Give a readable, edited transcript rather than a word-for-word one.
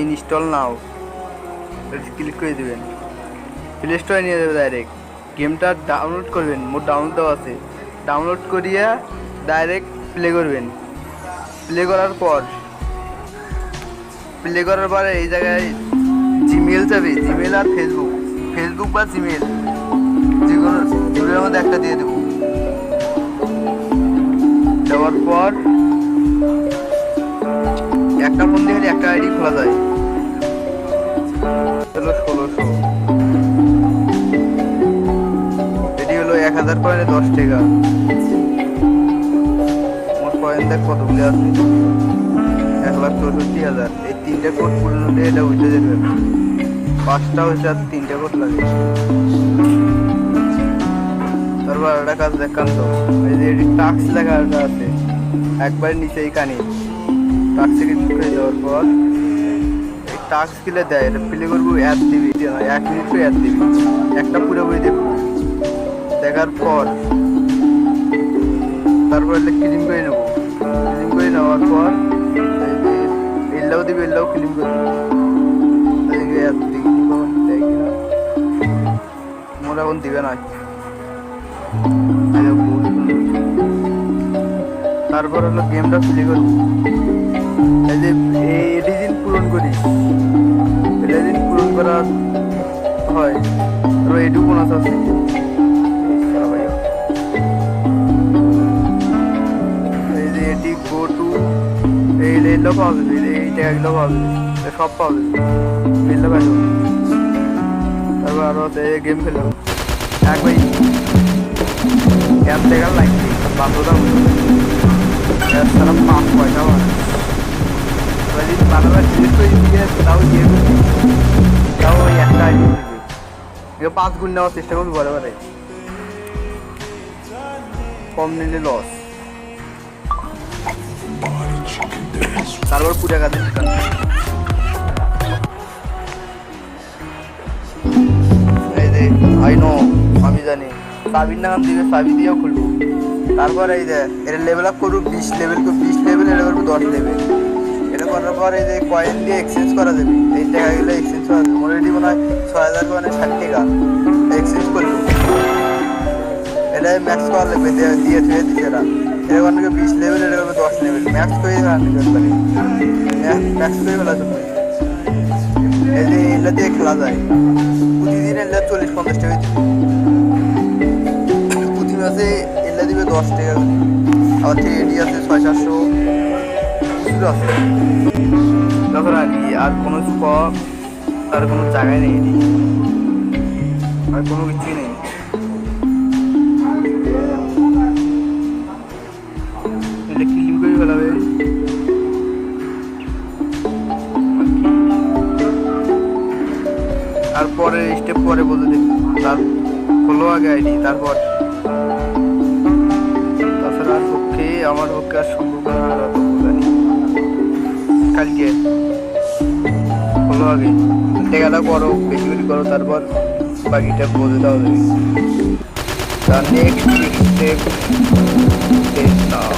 Install now click করে দেবেন। Play স্টোরে নিয়ে যাবে ডাইরেক্ট। গেমটা ডাউনলোড করবেন, মোট ডাউনলোড দেওয়া আছে। ডাউনলোড করিয়া ডাইরেক্ট প্লে করবেন। প্লে করার পরে এই জায়গায় জিমেল যাবে, জিমেল আর ফেসবুক বা জিমেল যে কোনো দুটোর মধ্যে একটা দিয়ে দেবো। দেওয়ার পর একটা ফোন দিয়ে একটা আইডি খোলা যায়। হলো 1600, এটি হলো 1000 কয়েনে 10 টাকা। মোট কয়েন দেখ কতগুলি আছে, 1,64,000। এই 3টে কোড পূর্ণ দিয়ে এটা উঠে যেতে হবে। 5টা হচ্ছে আর 3টে কোড লাগে। তারপর একটা কাজ দেখান তো, এই যে টাক্স লেখা আছে একবার নিচে এই কানে টাক্সে ক্লিক করে দেওয়ার পর এই টাক্স কিলে দেয়, এটা প্লে করবো। অ্যাড দিবি, 1 মিনিট করে অ্যাড দিবি। একটা পুরো বই দেখবো, দেখার পর তারপর ক্লিন করে নেবো। ক্লিন করে নেওয়ার পর এল্লাও দিবি, এল্লাও ক্লিন করে মোরা এখন দিবে না। তারপর হলো গেমটা প্লে করবো। এই যে এটি দিন পূরণ করি, এটা দিন পূরণ করা হয়। তারপর এটুকু বোনাস আছে। এই যে এটি গো টু এইগুলো পাওয়া যাবে, এই টাকাগুলো পাওয়া যাবে, সব পাওয়া যাবে। এগুলো পাই যাবো। তারপর আরো আছে গেম খেলো একবার ক্যাম্প দেখার লাগবে বান্ধবরা সারা 5 পয়সা বারবার ডিলিট করে দিয়ে তাও দিয়ে তাও ওই একটা আইডি দিবে। 5 গুণ নেওয়ার চেষ্টা করবি বারে বারে, কম নিলে লস। তারপর পুরা কাজে এই যে আই নো, আমি জানি সাবির নাম দিবে, সাবি দিয়েও খুলবো। তারপর এই যে এটা লেভেল আপ করবো 20 লেভেল, 20 লেভেল এটা করবো 10 লেভেল। এটা করার পর এই যে কয়েন দিয়ে এক্সচেঞ্জ করা যাবে। এই টাকা গেলে এক্সচেঞ্জ করা যাবে। অলরেডি মনে হয় 6000 কয়েনে 60 টাকা এক্সচেঞ্জ করলো। এটা ম্যাক্স করা লাগবে, দিয়ে থুয়ে দিচ্ছে এরা। এটা করলে 20 লেভেল, এটা করবে 10 লেভেল। ম্যাক্স করে ম্যাক্স করে ফেলা যাবে। এই যে এগুলো দিয়ে খেলা যায়। প্রতিদিন এগুলো 40-50 টাকা দিবে। প্রতি মাসে এগুলো দিবে 10 টাকা। আবার থেকে এডি আছে 600-700 প্রচুর আছে। তখন আর কি আর কোনো স্কপ তার কোনো জায়গায় নেই, এডি আর কোনো কিছুই নেই। এটা ক্লিন করে ফেলাবে। তারপরে স্টেপ পরে বলতে দেখি, তার হলো আগে আইডি। তারপর তাছাড়া আর আমার পক্ষে আর সম্ভব না। কালকে হলো আগে টেকাটা করো, বেশি বেশি করো, তারপর বাকিটা বলতে হবে। নেক্সট স্টেপ নাও।